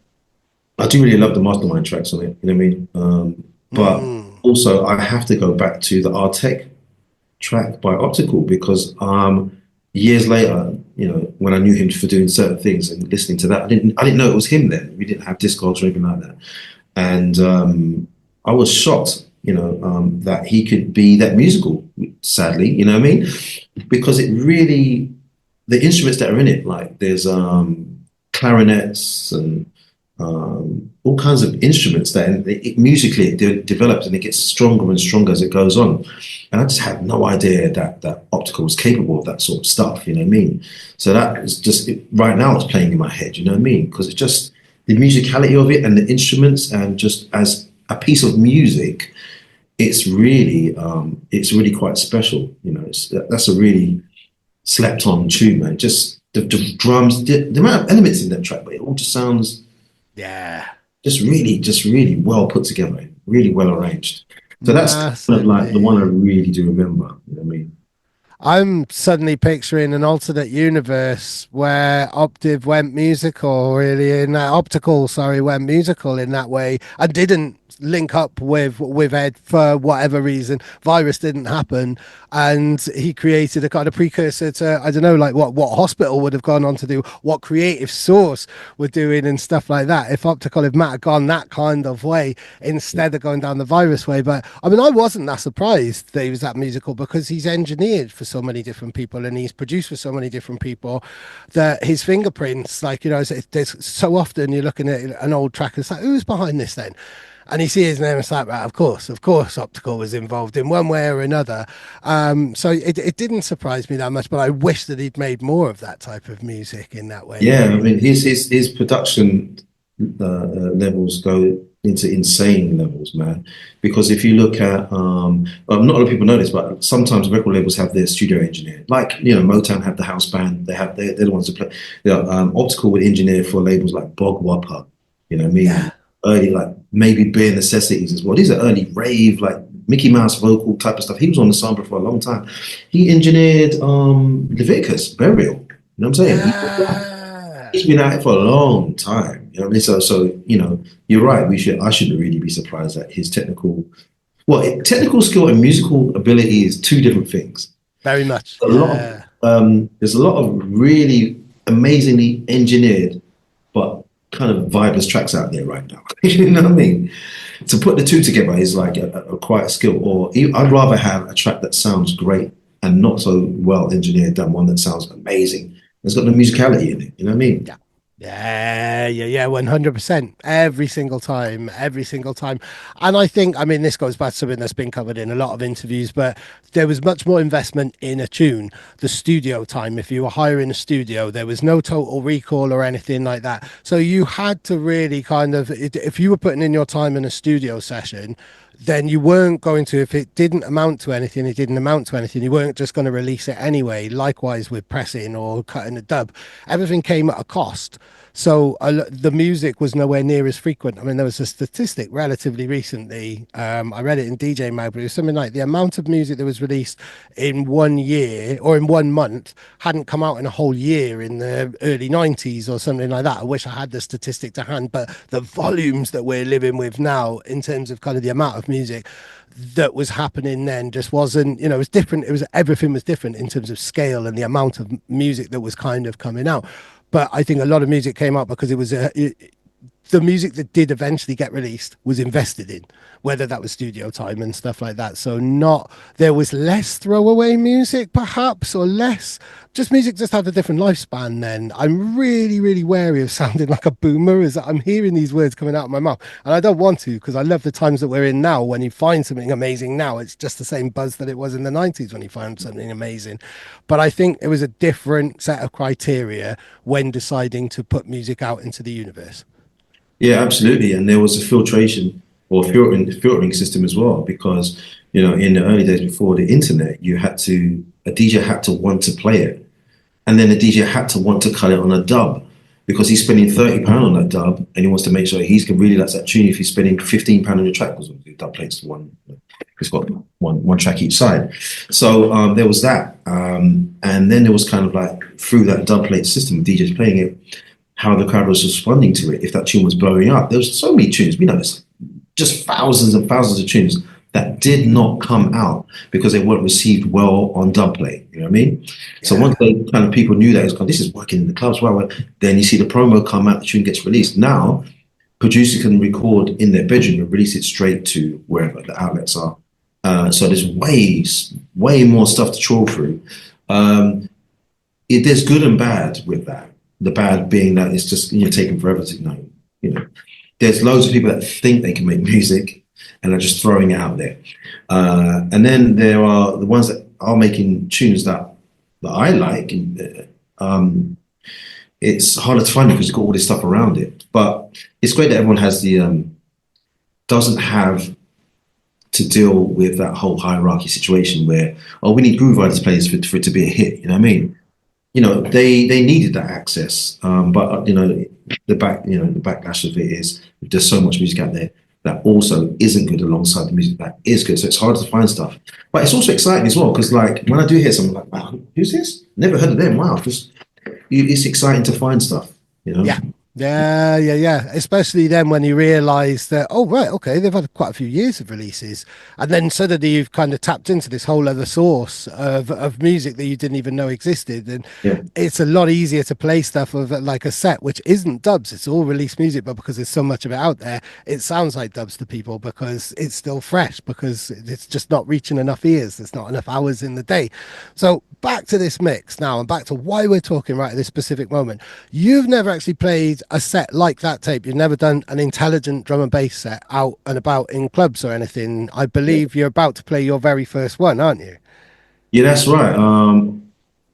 I do really love the Mastermind tracks on it, you know what I mean? But also I have to go back to the Artec track by Optical, because years later, you know, when I knew him for doing certain things and listening to that, I didn't know it was him then. We didn't have Discogs or anything like that. And I was shocked, you know, that he could be that musical, sadly, you know what I mean? Because it really, the instruments that are in it, like there's clarinets and all kinds of instruments that musically it develops and it gets stronger and stronger as it goes on. And I just had no idea that Optical was capable of that sort of stuff, you know what I mean? So that is just, right now it's playing in my head, you know what I mean? Because it's just the musicality of it and the instruments, and just as a piece of music, it's really quite special, you know. That's a really slept on tune, man. Just the drums, the amount of elements in that track, but it all just sounds just really well put together, really well arranged. So that's kind of like the one I really do remember, you know what I mean? I'm suddenly picturing an alternate universe where Optive went musical, really, in that optical, sorry, went musical in that way, and didn't link up with Ed for whatever reason. Virus didn't happen, and he created a kind of precursor to, I don't know, like what Hospital would have gone on to do, what Creative Source were doing, and stuff like that. If optical had might have gone that kind of way instead of going down the Virus way. But I mean, I wasn't that surprised that he was that musical because he's engineered for so many different people and he's produced for so many different people that his fingerprints, like, you know, there's so often you're looking at an old track and it's like, who's behind this then? And you see his name, it's like, right, of course, Optical was involved in one way or another. So it didn't surprise me that much, but I wish that he'd made more of that type of music in that way. Yeah, I mean, his production levels go into insane levels, man. Because if you look at, well, not a lot of people know this, but sometimes record labels have their studio engineer. Like, you know, Motown have the house band. They're the ones who play. You know, Optical would engineer for labels like Bog Whopper. You know what I mean? Yeah. Early, like maybe Bare Necessities as well. These are early rave, like Mickey Mouse vocal type of stuff. He was on the sampler for a long time. He engineered Leviticus, Burial. You know what I'm saying? Yeah. He's been at it for a long time. You know what I mean? So you know, you're right. I shouldn't really be surprised at his technical skill and musical ability is two different things. Very much. A lot of, there's a lot of really amazingly engineered, but kind of vibeless tracks out there right now. You know what I mean? To put the two together is like a quite a skill. Or I'd rather have a track that sounds great and not so well engineered than one that sounds amazing. It's got no musicality in it. You know what I mean? Yeah. Yeah, 100%. Every single time. And I think, I mean, this goes back to something that's been covered in a lot of interviews, but there was much more investment in a tune. The studio time, if you were hiring a studio, there was no total recall or anything like that. So you had to really kind of, if you were putting in your time in a studio session, then you weren't going to, if it didn't amount to anything, it didn't amount to anything. You weren't just going to release it anyway. Likewise with pressing or cutting a dub, everything came at a cost. So the music was nowhere near as frequent. I mean, there was a statistic relatively recently. I read it in DJ Mag, but it was something like the amount of music that was released in 1 year or in 1 month hadn't come out in a whole year in the early 90s or something like that. I wish I had the statistic to hand, but the volumes that we're living with now in terms of kind of the amount of music that was happening then just wasn't, you know, it was different. Everything was different in terms of scale and the amount of music that was kind of coming out. But I think a lot of music came out because it was the music that did eventually get released was invested in, whether that was studio time and stuff like that. So there was less throwaway music perhaps, or less just music just had a different lifespan then. I'm really, really wary of sounding like a boomer as I'm hearing these words coming out of my mouth. And I don't want to, because I love the times that we're in now. When you find something amazing now, it's just the same buzz that it was in the 90s when you find something amazing. But I think it was a different set of criteria when deciding to put music out into the universe. Yeah, absolutely. And there was a filtration or filtering system as well, because, you know, in the early days before the internet, a DJ had to want to play it. And then the DJ had to want to cut it on a dub, because he's spending £30 on that dub and he wants to make sure he's really likes that tune if he's spending £15 on your track, because the dub plates it's got one track each side. So there was that. And then there was kind of like, through that dub plate system, DJs playing it, how the crowd was responding to it. If that tune was blowing up, there was so many tunes, we know this, just thousands and thousands of tunes that did not come out because they weren't received well on dub play. You know what I mean? Yeah. So once they kind of people knew that this is working in the clubs, well, then you see the promo come out, the tune gets released. Now, producers can record in their bedroom and release it straight to wherever the outlets are. So there's way more stuff to trawl through. There's good and bad with that. The bad being that it's just, you're taking forever to know. You know, there's loads of people that think they can make music and are just throwing it out there. And then there are the ones that are making tunes that I like. And, it's harder to find because you've got all this stuff around it. But it's great that everyone has doesn't have to deal with that whole hierarchy situation where, we need groove riders players for it to be a hit. You know what I mean? You know, they needed that access, but you know, the backlash of it is there's so much music out there. that also isn't good alongside the music that is good. So it's hard to find stuff. But it's also exciting as well, because like when I do hear something like, wow, who's this? Never heard of them. Wow, it's exciting to find stuff, you know? Yeah. Yeah. Especially then when you realize that, oh, right, okay, they've had quite a few years of releases. And then suddenly you've kind of tapped into this whole other source of music that you didn't even know existed. And Yeah. it's a lot easier to play stuff of like a set, which isn't dubs. It's all released music, but because there's so much of it out there, it sounds like dubs to people because it's still fresh, because it's just not reaching enough ears. There's not enough hours in the day. So back to this mix now, and back to why we're talking right at this specific moment. You've never actually played a set like that tape. You've never done an intelligent drum and bass set out and about in clubs or anything. I believe you're about to play your very first one, aren't you? Yeah, that's right.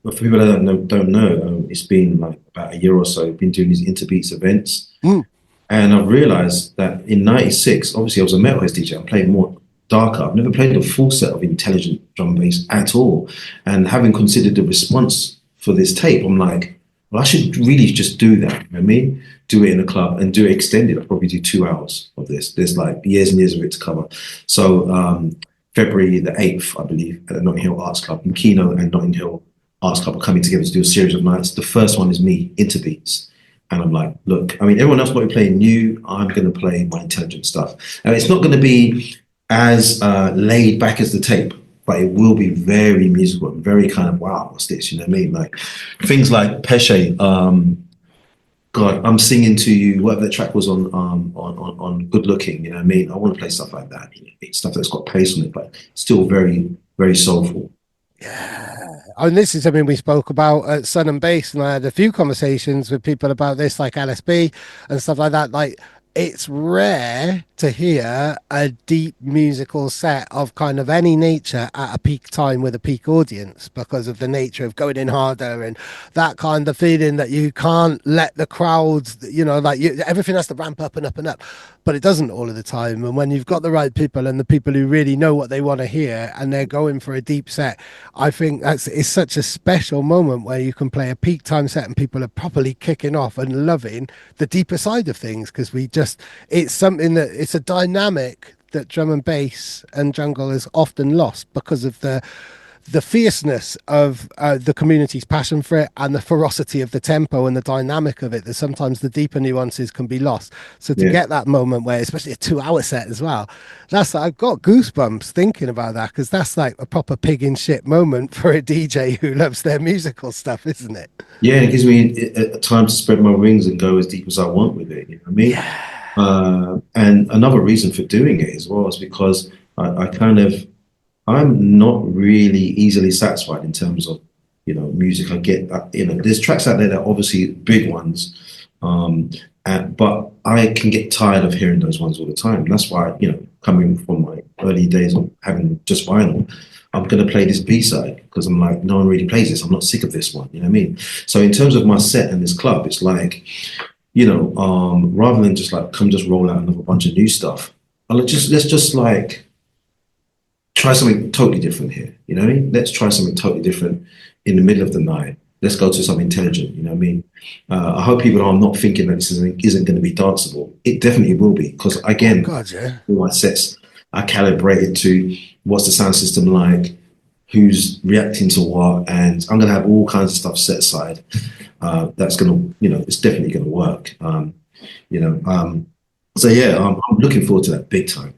But for people that don't know, it's been like about a year or so. I've been doing these Interbeats events, Mm. and I've realized that in '96, obviously I was a metalhead DJ. I'm playing more darker. I've never played a full set of intelligent drum and bass at all. And having considered the response for this tape, I'm like, well, I should really just do that. You know what I mean, do it in a club and do it extended. I'll probably do 2 hours of this. There's like years and years of it to cover. So February the 8th, I believe, at the Notting Hill Arts Club, and Kino and Notting Hill Arts Club are coming together to do a series of nights. The first one is me, Interbeats. And I'm like, look, I mean, everyone else might be playing new. I'm going to play my intelligent stuff. And it's not going to be as laid back as the tape, but it will be very musical and very kind of, wow, what's this? You know what I mean? Like things like Pesce, God, I'm singing to you, whatever the track was on Good Looking, you know what I mean? I want to play stuff like that. You know, it's stuff that's got pace on it, but still very, very soulful. And this is something we spoke about at Sun and Bass, and I had a few conversations with people about this, like LSB and stuff like that. Like, it's rare to hear a deep musical set of kind of any nature at a peak time with a peak audience, because of the nature of going in harder and that kind of feeling that you can't let the crowds, like everything has to ramp up and up and up, but it doesn't all of the time. And when you've got the right people and the people who really know what they want to hear and they're going for a deep set, I think it's such a special moment where you can play a peak time set and people are properly kicking off and loving the deeper side of things, because it's something that it's a dynamic that drum and bass and jungle is often lost because of the fierceness of the community's passion for it and the ferocity of the tempo and the dynamic of it, that sometimes the deeper nuances can be lost. So to get that moment where, especially a 2 hour set as well, I've got goosebumps thinking about that, because that's like a proper pig in shit moment for a DJ who loves their musical stuff, isn't it? Yeah, it gives me a time to spread my wings and go as deep as I want with it. You know what I mean? Yeah. And another reason for doing it as well is because I'm not really easily satisfied in terms of, music. I get, there's tracks out there that are obviously big ones, but I can get tired of hearing those ones all the time. And that's why, coming from my early days of having just vinyl, I'm going to play this B-side because I'm like, no one really plays this. I'm not sick of this one. You know what I mean? So in terms of my set in this club, it's like, rather than just like just roll out another bunch of new stuff, let's just like try something totally different here. You know what I mean? Let's try something totally different in the middle of the night. Let's go to something intelligent. You know what I mean? I hope people are not thinking that this isn't going to be danceable. It definitely will be, because again, God, yeah. all my sets are calibrated to what's the sound system like, who's reacting to what, and I'm going to have all kinds of stuff set aside. That's going to, it's definitely going to work. So yeah, I'm looking forward to that big time.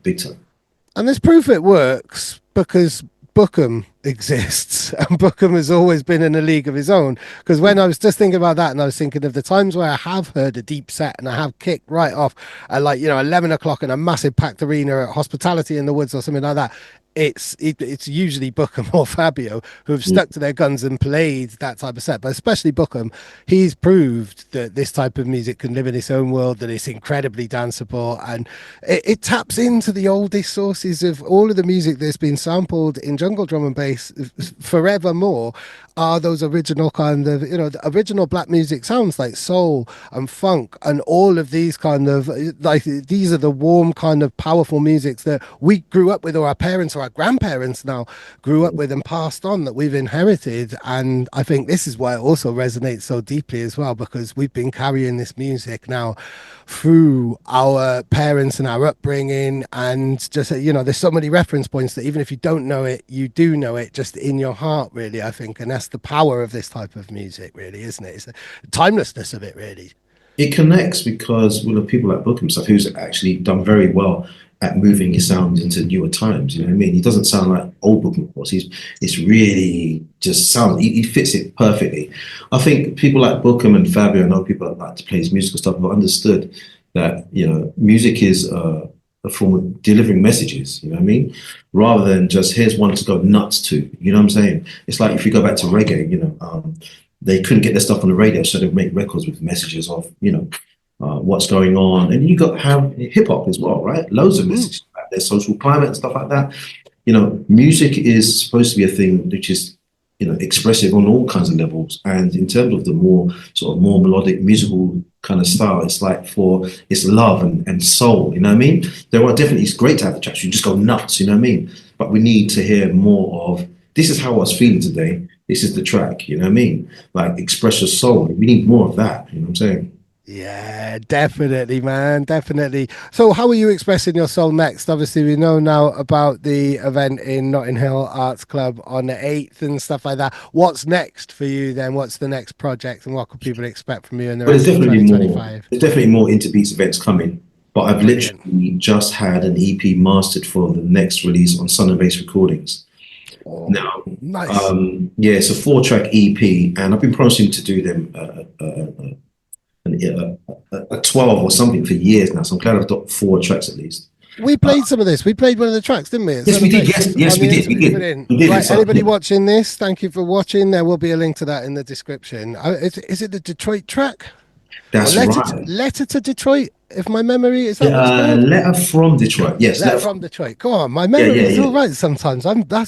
And there's proof it works, because Bookham exists, and Bookham has always been in a league of his own. Because when I was just thinking about that, and I was thinking of the times where I have heard a deep set and I have kicked right off at 11 o'clock in a massive packed arena at Hospitality in the Woods or something like that, it's usually Bookham or Fabio who have stuck to their guns and played that type of set. But especially Bookham, he's proved that this type of music can live in its own world, that it's incredibly danceable, and it taps into the oldest sources of all of the music that's been sampled in jungle drum and bass forevermore. are those original kind of, the original black music sounds like soul and funk and all of these kind of, like, these are the warm kind of powerful musics that we grew up with, or our parents or our grandparents now grew up with and passed on, that we've inherited. And I think this is why it also resonates so deeply as well, because we've been carrying this music now through our parents and our upbringing, and just, there's so many reference points that even if you don't know it, you do know it just in your heart, really, I think. And that's the power of this type of music, really, isn't it? It's the timelessness of it, really. It connects because with people like Bookham stuff, who's actually done very well at moving his sound into newer times. You know what I mean? He doesn't sound like old Bookham, of course. It's really just sounds. He fits it perfectly. I think people like Bookham and Fabio and other people that like to play his musical stuff have understood that music is a form of delivering messages. You know what I mean? Rather than just here's one to go nuts to. You know what I'm saying? It's like if you go back to reggae. They couldn't get their stuff on the radio, so they make records with messages of, what's going on. And you have hip hop as well, right? Loads of messages about their social climate and stuff like that. Music is supposed to be a thing which is, expressive on all kinds of levels. And in terms of the more melodic musical kind of style, it's like it's love and soul, you know what I mean? It's great to have the tracks, you just go nuts, you know what I mean? But we need to hear more of, this is how I was feeling today. This is the track, you know what I mean? Like, express your soul. We need more of that, you know what I'm saying? Yeah, definitely, man, definitely. So how are you expressing your soul next? Obviously, we know now about the event in Nottinghill Arts Club on the 8th and stuff like that. What's next for you then? What's the next project, and what could people expect from you in the But rest of 2025? there's definitely more Interbeats events coming. But I've Brilliant. literally just had an EP mastered for the next release on Sun and Bass Recordings. Oh, Now, nice. it's a 4-track EP, and I've been promising to do them a 12 or something for years now. So I'm glad I've got 4 tracks at least. We played some of this. We played one of the tracks, didn't we? Yes, we did. Yes, we did. We did. Brilliant. We did. Right, So, anybody watching this, thank you for watching. There will be a link to that in the description. Is it the Detroit track? Or that's right. Letter to Detroit, if my memory is that what it's called? Letter from Detroit. Yes, Letter from Detroit. Come on, my yeah, memory is all yeah. right sometimes. I've got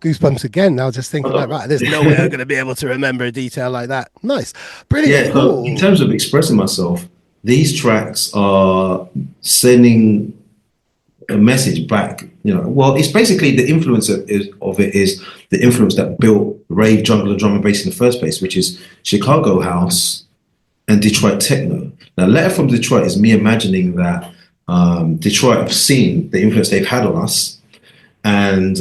goosebumps again now, just thinking like, right, there's no way I'm going to be able to remember a detail like that. Nice, brilliant, Yeah, so in cool. terms of expressing myself, these tracks are sending a message back. Well, it's basically the influence of it is the influence that built rave, jungle, and drum and bass in the first place, which is Chicago house and Detroit techno. Now, Letter from Detroit is me imagining that Detroit have seen the influence they've had on us, and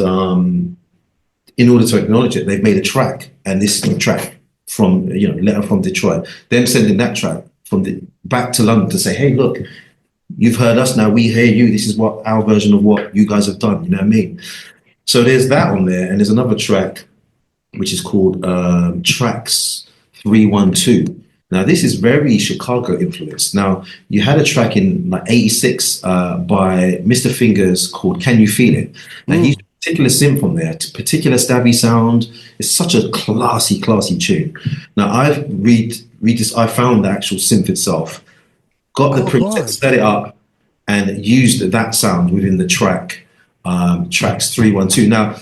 in order to acknowledge it, they've made a track, and this is the track from Letter from Detroit. Them sending that track back to London to say, hey, look, you've heard us, now we hear you. This is what our version of what you guys have done. You know what I mean? So there's that on there, and there's another track which is called Tracks 312. Now, this is very Chicago influenced. Now, you had a track in like 86 by Mr. Fingers called Can You Feel It? Now, he's a particular synth on there, particular stabby sound. It's such a classy tune. Now, I found the actual synth itself, got the preset, set it up, and used that sound within the track, Tracks 312. Now,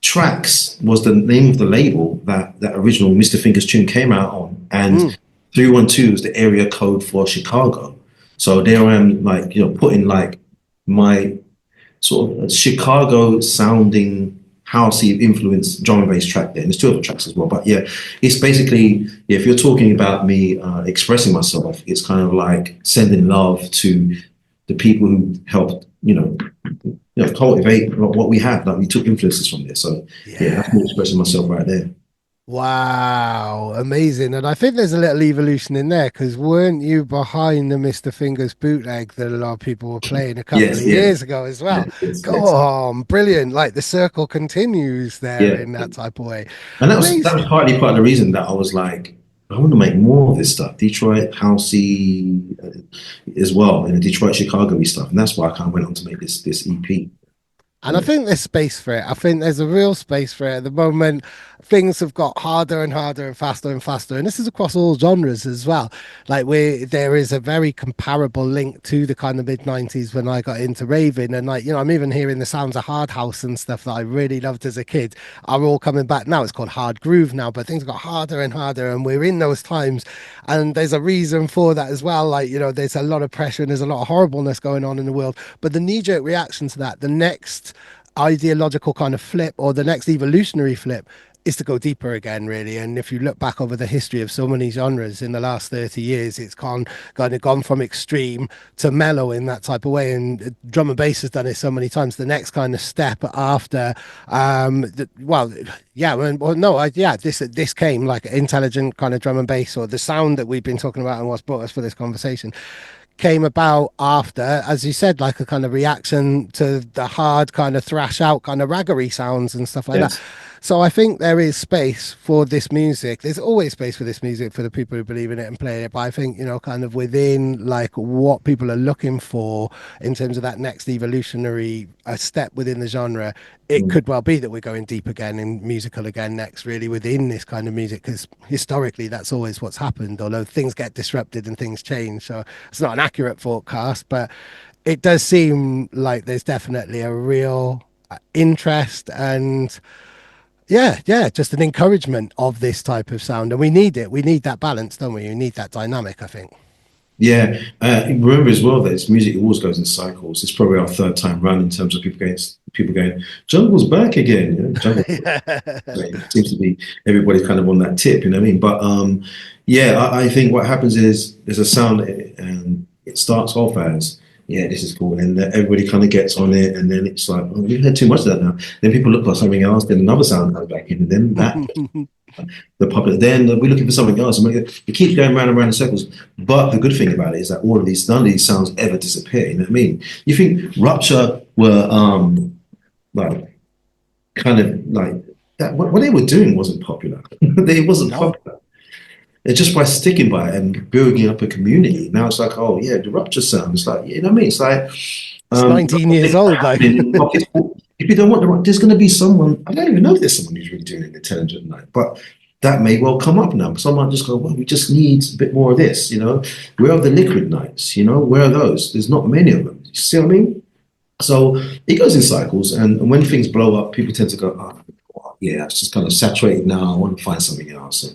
Tracks was the name of the label that original Mr. Fingers tune came out on, and 312 is the area code for Chicago. So there I am, like, putting like my sort of Chicago sounding housey influence drum and bass track there. And there's 2 other tracks as well. But yeah, it's basically, if you're talking about me expressing myself, it's kind of like sending love to the people who helped, cultivate what we had. Like, we took influences from there. So yeah, that's me expressing myself right there. Wow, amazing. And I think there's a little evolution in there, because weren't you behind the Mr. Fingers bootleg that a lot of people were playing a couple of years ago as well? Go on, brilliant. Like, the circle continues there in that type of way. And that was partly part of the reason that I was like, I want to make more of this stuff, Detroit housey as well, and Detroit Chicago-y stuff. And that's why I kind of went on to make this EP. And I think there's space for it. I think there's a real space for it at the moment. Things have got harder and harder and faster, and this is across all genres as well. Like there is a very comparable link to the kind of mid 90s when I got into raving, and like I'm even hearing the sounds of hard house and stuff that I really loved as a kid are all coming back now. It's called hard groove now, but things got harder and harder, and we're in those times, and there's a reason for that as well. Like there's a lot of pressure and there's a lot of horribleness going on in the world, but the knee-jerk reaction to that, the next ideological kind of flip or the next evolutionary flip is to go deeper again, really. And if you look back over the history of so many genres in the last 30 years, it's kind of gone from extreme to mellow in that type of way. And drum and bass has done it so many times. The next kind of step after, this came like intelligent kind of drum and bass, or the sound that we've been talking about and what's brought us for this conversation came about after, as you said, like a kind of reaction to the hard kind of thrash out kind of raggery sounds and stuff like that. So I think there is space for this music. There's always space for this music for the people who believe in it and play it. But I think, kind of within like what people are looking for in terms of that next evolutionary step within the genre, it could well be that we're going deep again in musical again next, really, within this kind of music, because historically that's always what's happened, although things get disrupted and things change. So it's not an accurate forecast, but it does seem like there's definitely a real interest and just an encouragement of this type of sound. And we need it. We need that balance, don't we? We need that dynamic, I think. Yeah, remember as well that it's music always goes in cycles. It's probably our third time run in terms of people going, jungle's back again. Jungle seems to be everybody's kind of on that tip, you know what I mean? But I think what happens is there's a sound and it starts off as, this is cool, and then everybody kind of gets on it, and then it's like, oh, we've had too much of that now. Then people look for something else, then another sound comes back in, and then that the public. Then we're looking for something else, and it keeps going round and round in circles. But the good thing about it is that none of these sounds ever disappear. You know what I mean? You think Rupture were like kind of like that? What they were doing wasn't popular. It wasn't popular. It's just by sticking by it and building up a community. Now it's like, oh yeah, the Rupture sound. It's like, you know what I mean? It's like it's 19 years old. Like, if you don't want the Rupture, there's going to be someone. I don't even know if there's someone who's really doing an intelligent night, but that may well come up now. Someone just go, well, we just need a bit more of this. Where are the liquid nights? Where are those? There's not many of them. You see what I mean? So it goes in cycles, and when things blow up, people tend to go, oh, yeah, it's just kind of saturated now. I want to find something else.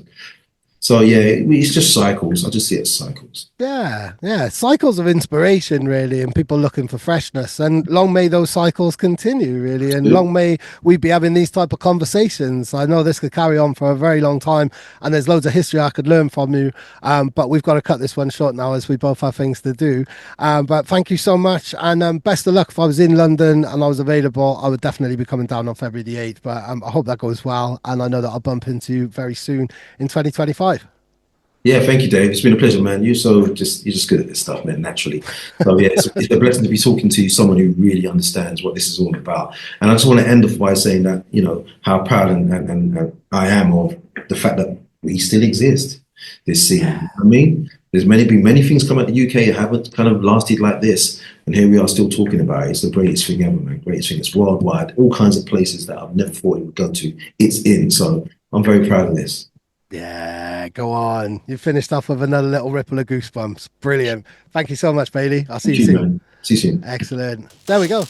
So it's just cycles. I just see it as cycles. Yeah, cycles of inspiration, really, and people looking for freshness. And long may those cycles continue, really, and long may we be having these type of conversations. I know this could carry on for a very long time, and there's loads of history I could learn from you. But we've got to cut this one short now, as we both have things to do. But thank you so much, and best of luck. If I was in London and I was available, I would definitely be coming down on February the 8th. But I hope that goes well, and I know that I'll bump into you very soon in 2025. Yeah, thank you, Dave. It's been a pleasure, man. You're just good at this stuff, man, naturally. So it's a blessing to be talking to someone who really understands what this is all about. And I just want to end off by saying that, how proud and I am of the fact that we still exist, this scene. Yeah. I mean, there's been many things come out of the UK that haven't kind of lasted like this. And here we are still talking about it. It's the greatest thing ever, man. Greatest thing. It's worldwide. All kinds of places that I've never thought it would go to. It's in. So I'm very proud of this. Yeah, go on. You finished off with another little ripple of goosebumps. Brilliant. Thank you so much, Bailey. I'll see you soon. Man. See you soon. Excellent. There we go.